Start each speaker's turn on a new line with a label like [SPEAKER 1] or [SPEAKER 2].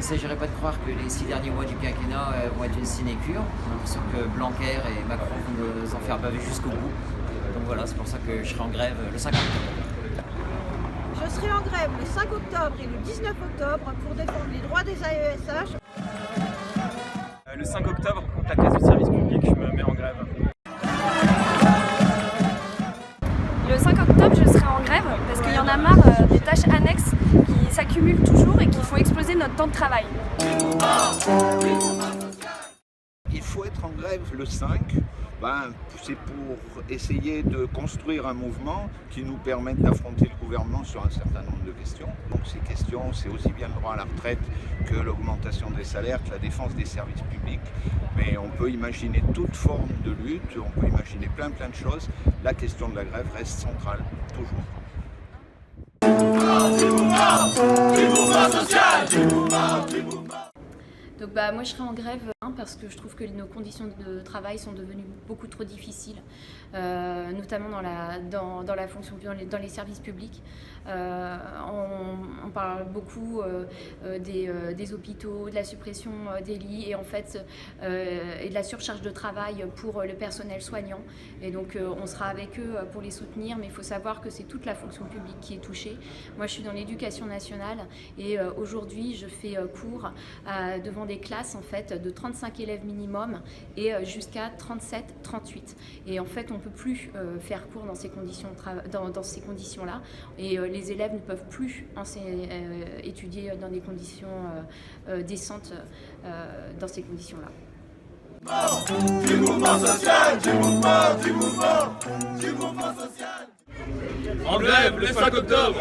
[SPEAKER 1] ne s'agirait pas de croire que les 6 derniers mois du quinquennat vont être une sinécure. J'ai l'impression que Blanquer et Macron vont nous en faire baver jusqu'au bout. Donc voilà, c'est pour ça que je serai en grève le 5 octobre.
[SPEAKER 2] Je serai en grève le 5 octobre et le 19 octobre pour défendre les droits des AESH.
[SPEAKER 3] Le 5 octobre, contre la caisse de service public, je me mets en grève.
[SPEAKER 4] Le 5 octobre, je serai en grève parce qu'il y en a marre des tâches annexes qui s'accumulent toujours et qui font exploser notre temps de travail.
[SPEAKER 5] Il faut être en grève le 5, c'est pour essayer de construire un mouvement qui nous permette d'affronter le gouvernement sur un certain nombre de questions. Donc ces questions, c'est aussi bien le droit à la retraite que l'augmentation des salaires, que la défense des services publics. Mais on peut imaginer toute forme de lutte, on peut imaginer plein de choses. La question de la grève reste centrale, toujours.
[SPEAKER 6] Donc moi je serai en grève parce que je trouve que nos conditions de travail sont devenues beaucoup trop difficiles, notamment dans la fonction, dans les services publics. On parle beaucoup des hôpitaux, de la suppression des lits et en fait et de la surcharge de travail pour le personnel soignant. Et donc on sera avec eux pour les soutenir, mais il faut savoir que c'est toute la fonction publique qui est touchée. Moi je suis dans l'éducation nationale et aujourd'hui je fais cours devant des classes en fait de 35 élèves minimum et jusqu'à 37-38. Et en fait on ne peut plus faire cours dans ces conditions-là et les élèves ne peuvent plus étudier dans des conditions décentes dans ces conditions-là.
[SPEAKER 7] Du mouvement social, du mouvement social.
[SPEAKER 8] En grève le 5 octobre.